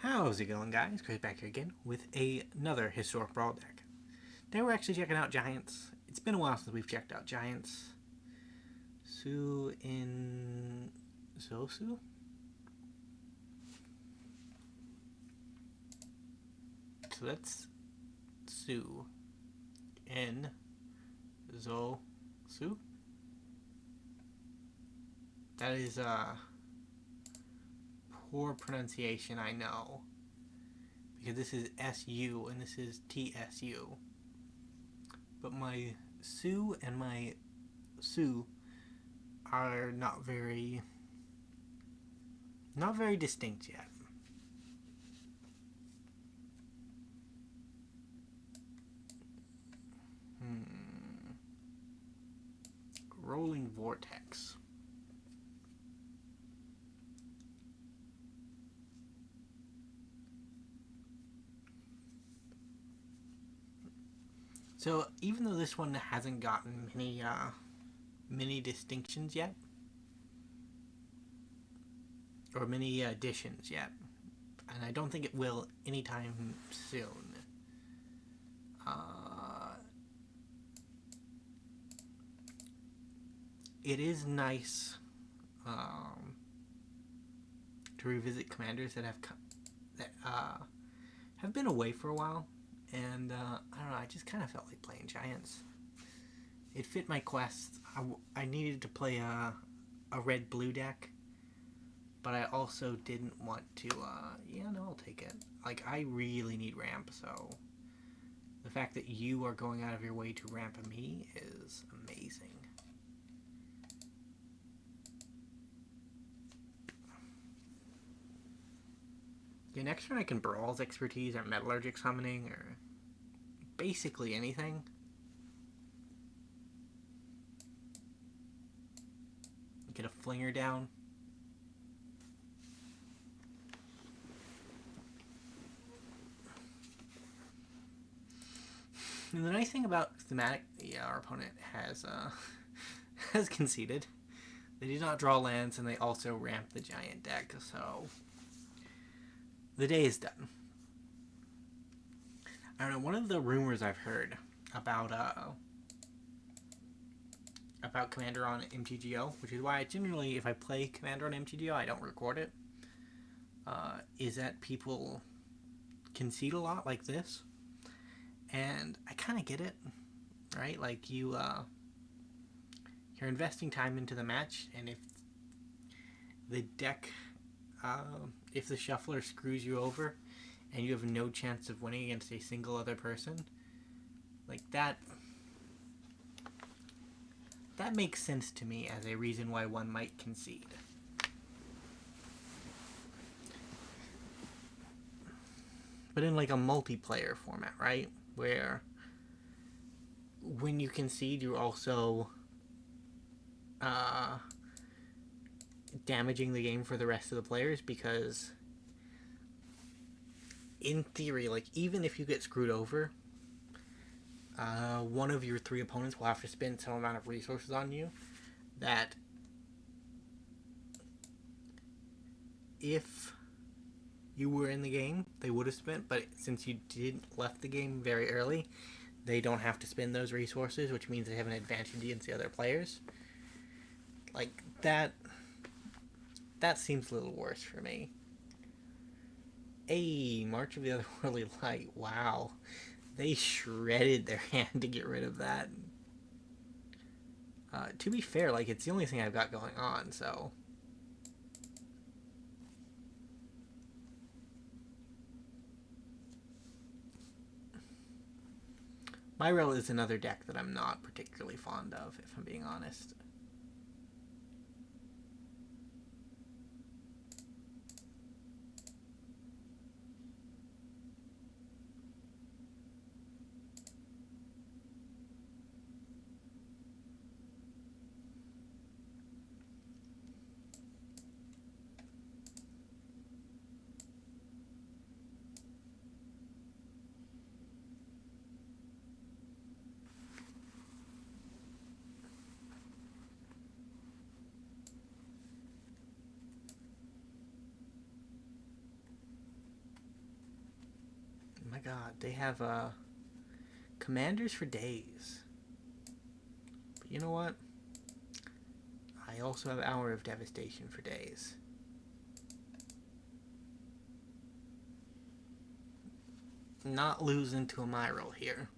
How's it going, guys? Chris back here again with another Historic Brawl deck. Today we're actually checking out Giants. It's been a while since we've checked out Giants. Su in Zosu? So that's Su in Zosu? That is poor pronunciation, I know, because this is SU and this is TSU. But my Su and my Su are not very distinct yet. Rolling Vortex. So even though this one hasn't gotten many distinctions yet, or many additions yet, and I don't think it will anytime soon, it is nice to revisit commanders that have been away for a while. And I don't know, I just kind of felt like playing Giants. It fit my quest. I needed to play a red-blue deck, but I also didn't want to, yeah, no, I'll take it. Like, I really need ramp, so the fact that you are going out of your way to ramp me is amazing. Okay, next turn I can Brawl's Expertise or Metallurgic Summoning or basically anything. Get a Flinger down. And the nice thing about Thematic, yeah, our opponent has has conceded. They did not draw lands, and they also ramped the Giant deck, so the day is done. I don't know, one of the rumors I've heard about Commander on MTGO, which is why I generally, if I play Commander on MTGO, I don't record it, is that people concede a lot like this. And I kind of get it, right? Like, you're investing time into the match, and if the deck, if the shuffler screws you over, and you have no chance of winning against a single other person, like that makes sense to me as a reason why one might concede. But in like a multiplayer format, right? Where when you concede, you're also damaging the game for the rest of the players, because in theory, like, even if you get screwed over, one of your three opponents will have to spend some amount of resources on you that if you were in the game, they would have spent, but since you left the game very early, they don't have to spend those resources, which means they have an advantage against the other players. Like, that seems a little worse for me. Hey, March of the Otherworldly Light. Wow. They shredded their hand to get rid of that. To be fair, like, it's the only thing I've got going on, so Myrel is another deck that I'm not particularly fond of, if I'm being honest. god, they have commanders for days. But you know what? I also have Hour of Devastation for days. Not losing to a Myral here.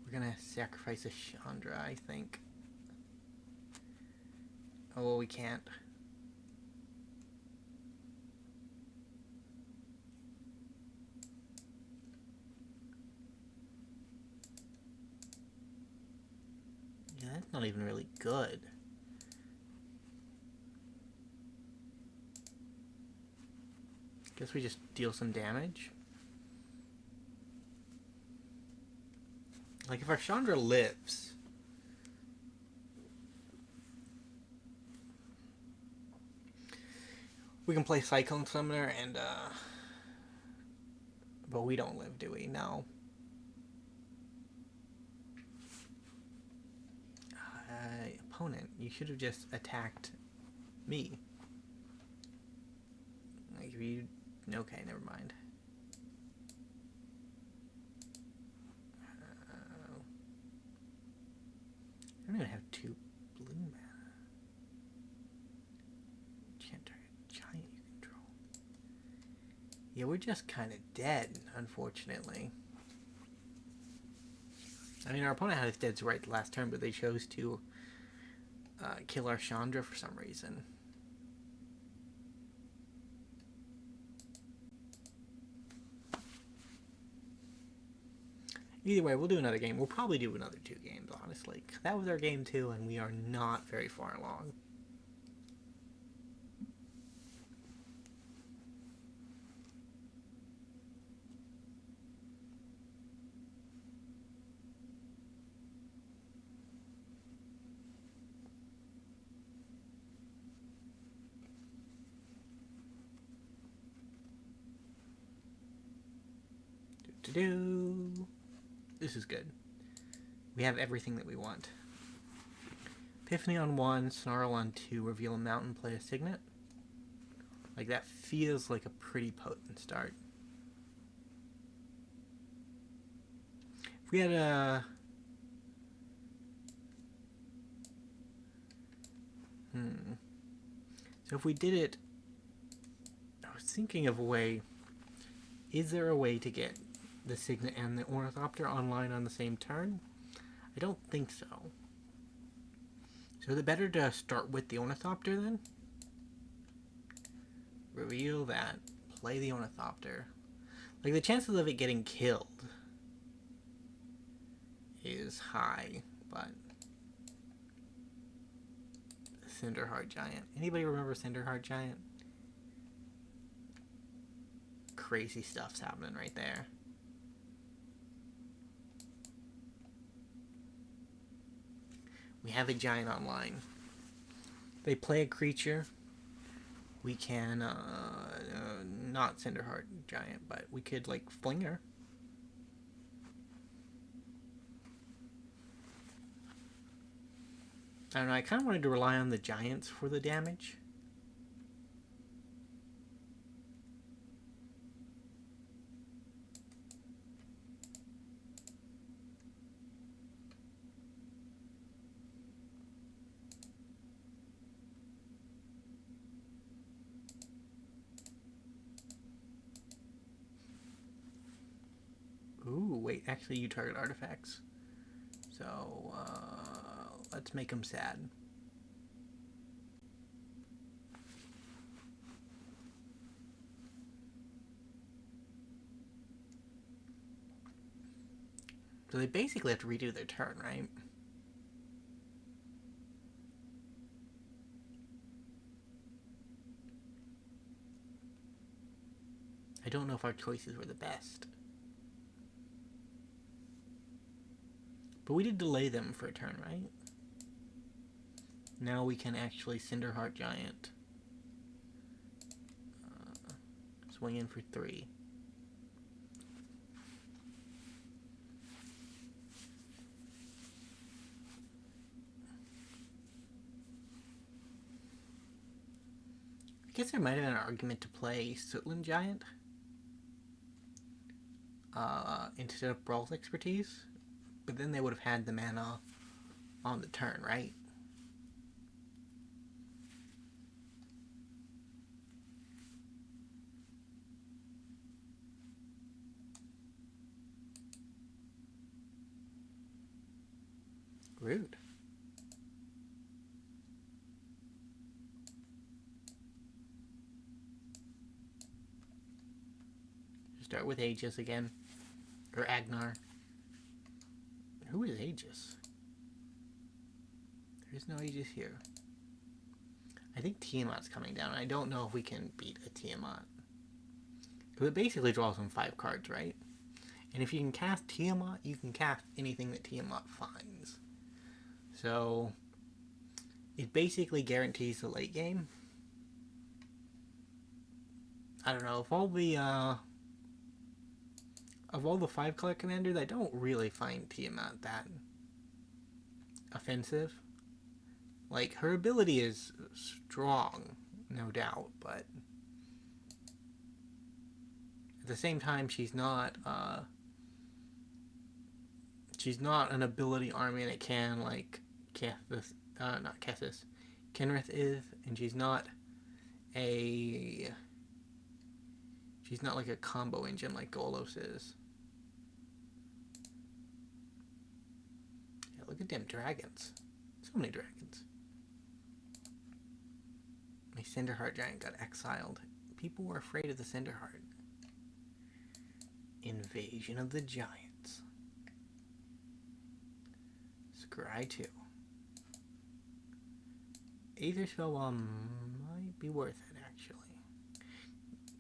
We're gonna sacrifice a Chandra, I think. Oh, well, we can't. Yeah, that's not even really good. Guess we just deal some damage. Like, if our Chandra lives... we can play Cyclone Summoner and, but we don't live, do we? No. Opponent, you should have just attacked me. Like, if you... okay, never mind. I don't even have 2 blue mana. Can't target giant you control. Yeah, we're just kind of dead, unfortunately. I mean, our opponent had us dead right the last turn, but they chose to kill our Chandra for some reason. Either way, we'll do another game. We'll probably do another 2 games, honestly. That was our game 2, and we are not very far along. This is good. We have everything that we want. Epiphany on 1, Snarl on 2, reveal a mountain, play a Signet. Like, that feels like a pretty potent start. If we had a... So if we did it... I was thinking of a way... Is there a way to get the Signet and the Ornithopter online on the same turn? I don't think so. So is it better to start with the Ornithopter then? Reveal that. Play the Ornithopter. Like, the chances of it getting killed is high, but... Cinderheart Giant. Anybody remember Cinderheart Giant? Crazy stuff's happening right there. We have a giant online. They play a creature. We can, not Cinderheart Giant, but we could, like, Flinger. I don't know, I kind of wanted to rely on the giants for the damage. Ooh, wait, actually you target artifacts. So, let's make them sad. So they basically have to redo their turn, right? I don't know if our choices were the best. But we did delay them for a turn, right? Now we can actually Cinderheart Giant. Swing in for 3. guess there might have been an argument to play Surtland Giant instead of Brawl's expertise, but then they would have had the mana on the turn, right? Rude. Start with Aegis again. Or Aegar. Who is Aegis? There is no Aegis here. I think Tiamat's coming down. I don't know if we can beat a Tiamat. Because it basically draws them 5 cards, right? And if you can cast Tiamat, you can cast anything that Tiamat finds. So, it basically guarantees the late game. I don't know, of all the 5-color commanders, I don't really find Tiamat that offensive. Like, her ability is strong, no doubt, but at the same time, she's not an ability army that can, like, Kenrith is, and she's not like a combo engine like Golos is. Yeah, look at them dragons. So many dragons. My Cinderheart Giant got exiled. People were afraid of the Cinderheart. Invasion of the Giants. Scry 2. Aether Spell might be worth it, actually.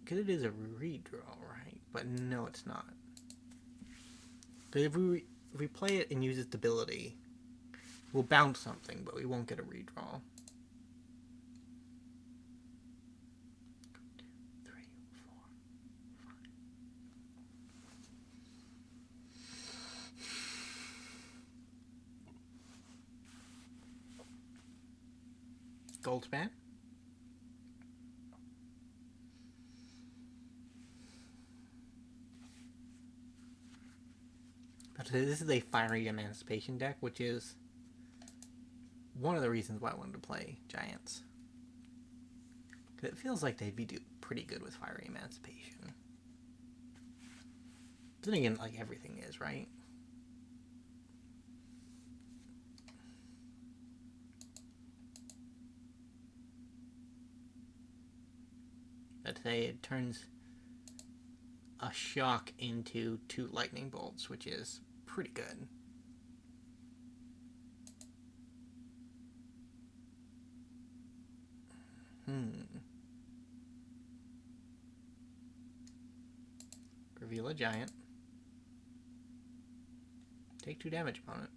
Because it is a redraw, right? But no, it's not. Because if we play it and use its ability, we'll bounce something, but we won't get a redraw. 3, 4, 5. Goldspan. This is a Fiery Emancipation deck, which is one of the reasons why I wanted to play Giants. Because it feels like they'd be pretty good with Fiery Emancipation. But then again, like everything is, right? But today it turns a shock into 2 lightning bolts, which is pretty good. Reveal a giant. Take 2 damage, opponent.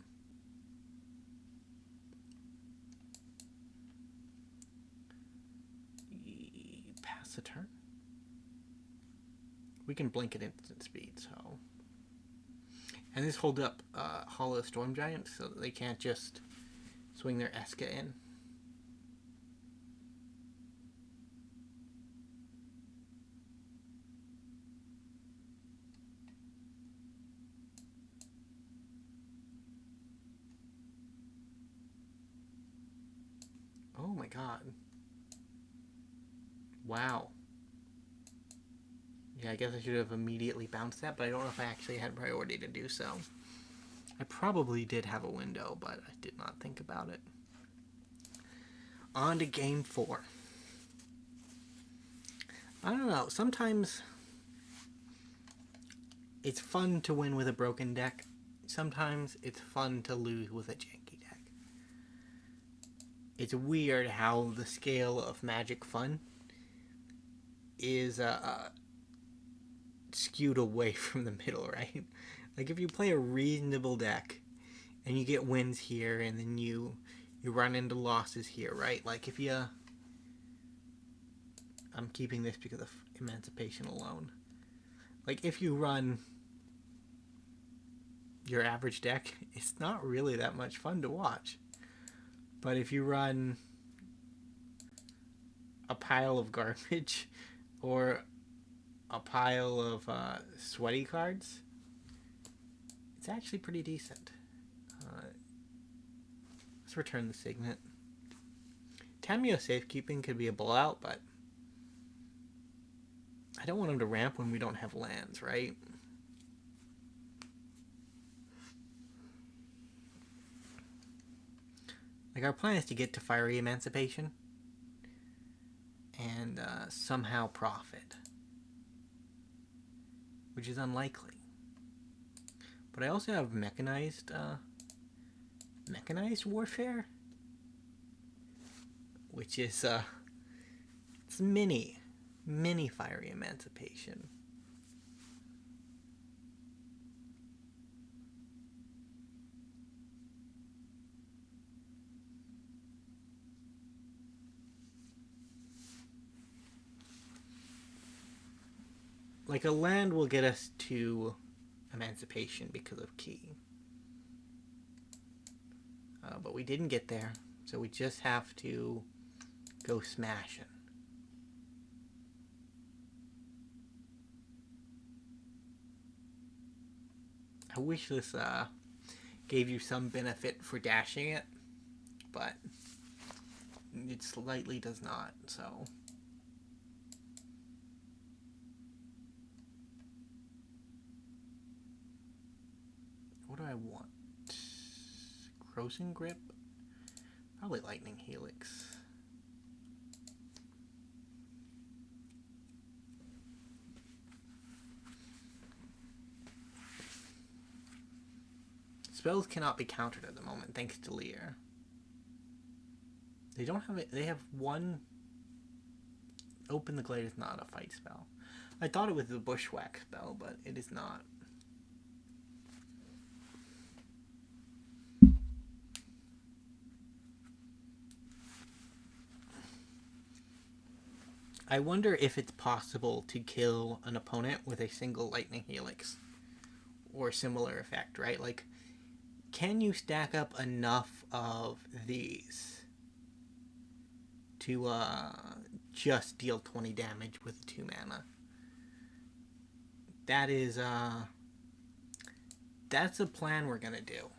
Pass the turn. We can blink at instant speed, so. And this holds up Hollow Storm Giant, so that they can't just swing their Eska in. Oh my god. Wow. Yeah, I guess I should have immediately bounced that, but I don't know if I actually had priority to do so. I probably did have a window, but I did not think about it. On to game 4. I don't know, sometimes it's fun to win with a broken deck. Sometimes it's fun to lose with a janky deck. It's weird how the scale of Magic fun is skewed away from the middle, right? Like if you play a reasonable deck and you get wins here and then you run into losses here, right? Like if you I'm keeping this because of Emancipation alone. Like if you run your average deck, it's not really that much fun to watch. But if you run a pile of garbage or a pile of sweaty cards, it's actually pretty decent. Let's return the Signet. Tameo Safekeeping could be a blowout, but I don't want him to ramp when we don't have lands, right? Like, our plan is to get to Fiery Emancipation and somehow profit, which is unlikely. But I also have mechanized warfare, which is it's mini Fiery Emancipation. Like, a land will get us to Emancipation because of Key. But we didn't get there, so we just have to go smashing. I wish this gave you some benefit for dashing it, but it slightly does not, so... What do I want? Crossing Grip? Probably Lightning Helix. Spells cannot be countered at the moment, thanks to Lear. They don't have it. They have one. Open the Glade is not a fight spell. I thought it was the Bushwhack spell, but it is not. I wonder if it's possible to kill an opponent with a single Lightning Helix or similar effect, right? Like, can you stack up enough of these to just deal 20 damage with 2 mana? That is that's a plan we're gonna do.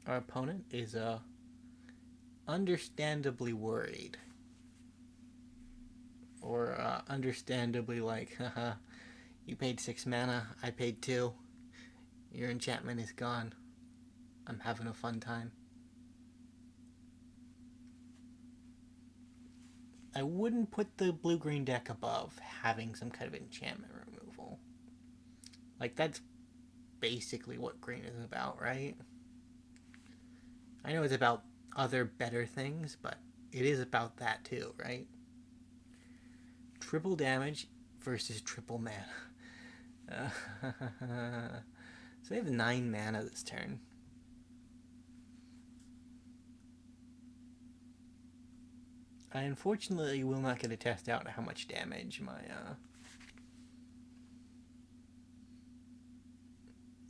Our opponent is understandably worried. Or understandably like, haha, you paid 6 mana, I paid 2. Your enchantment is gone. I'm having a fun time. I wouldn't put the blue-green deck above having some kind of enchantment removal. Like, that's basically what green is about, right? I know it's about other better things, but it is about that too, right? Triple damage versus triple mana. So they have 9 mana this turn. I unfortunately will not get to test out how much damage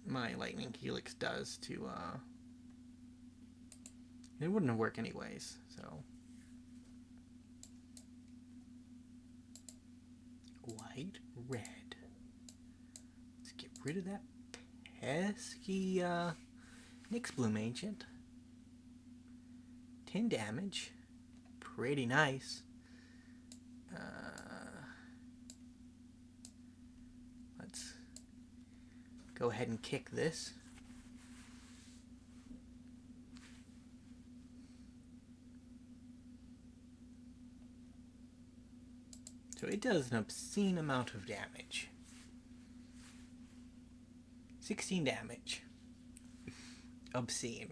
my Lightning Helix does to it wouldn't work anyways, so. White, red. Let's get rid of that pesky Nyxbloom Ancient. 10 damage. Pretty nice. Let's go ahead and kick this. So it does an obscene amount of damage. 16 damage. Obscene.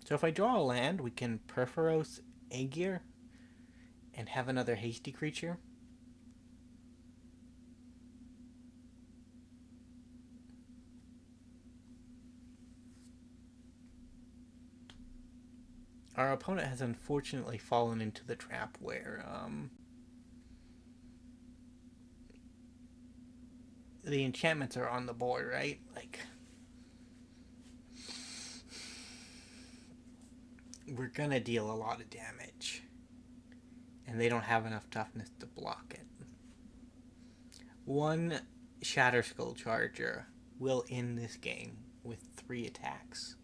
So if I draw a land, we can Perforos Aegar and have another hasty creature. Our opponent has unfortunately fallen into the trap where the enchantments are on the board, right? Like, we're gonna deal a lot of damage. And they don't have enough toughness to block it. One Shatterskull Charger will end this game with 3 attacks.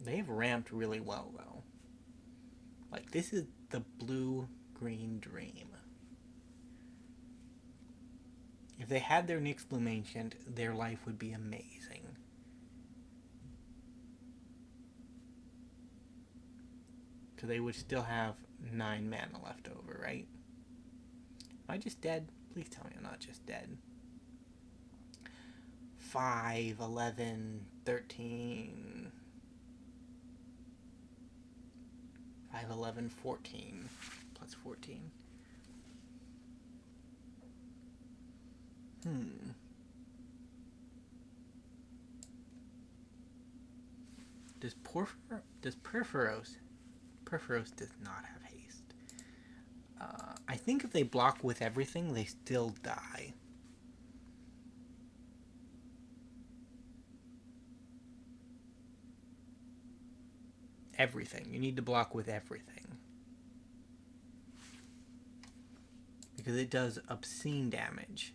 They've ramped really well, though. Like, this is the blue-green dream. If they had their Nyx Bloom Ancient, their life would be amazing. Because they would still have 9 mana left over, right? Am I just dead? Please tell me I'm not just dead. 5, 11, 13... 5, 11, 14. Plus 14. Does Perforos does not have haste. I think if they block with everything, they still die. Everything. You need to block with everything. Because it does obscene damage.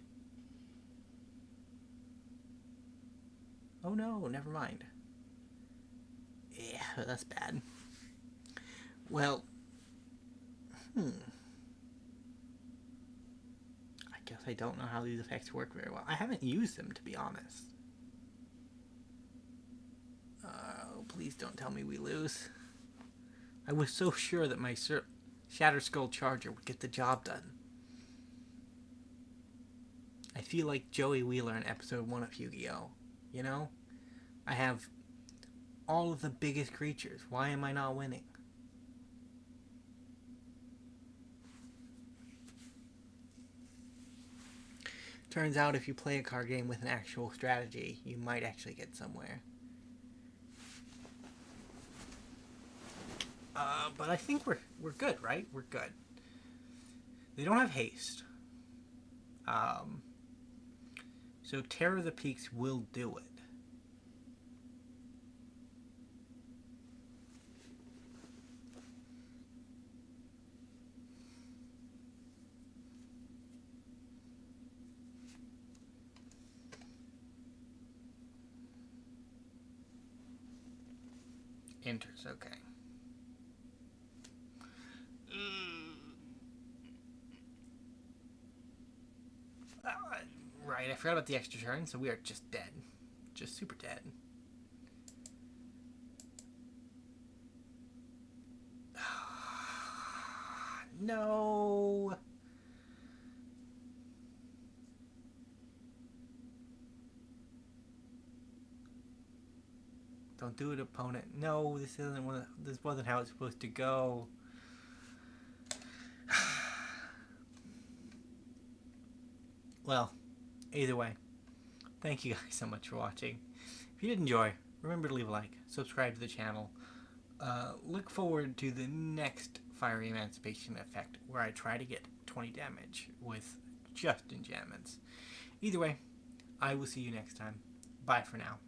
Oh no, never mind. Yeah, that's bad. Well, I guess I don't know how these effects work very well. I haven't used them, to be honest. Oh, please don't tell me we lose. I was so sure that my Shatterskull Charger would get the job done. I feel like Joey Wheeler in episode 1 of Yu-Gi-Oh! You know? I have all of the biggest creatures. Why am I not winning? Turns out if you play a card game with an actual strategy, you might actually get somewhere. But I think we're good, right? We're good. They don't have haste. So Terror of the Peaks will do it. Enters, okay. Right, I forgot about the extra turn, so we are just dead. Just super dead. No! Don't do it, opponent. No, this wasn't how it's supposed to go. Well, either way, thank you guys so much for watching. If you did enjoy, remember to leave a like, subscribe to the channel. Look forward to the next Fiery Emancipation effect, where I try to get 20 damage with just enchantments. Either way, I will see you next time. Bye for now.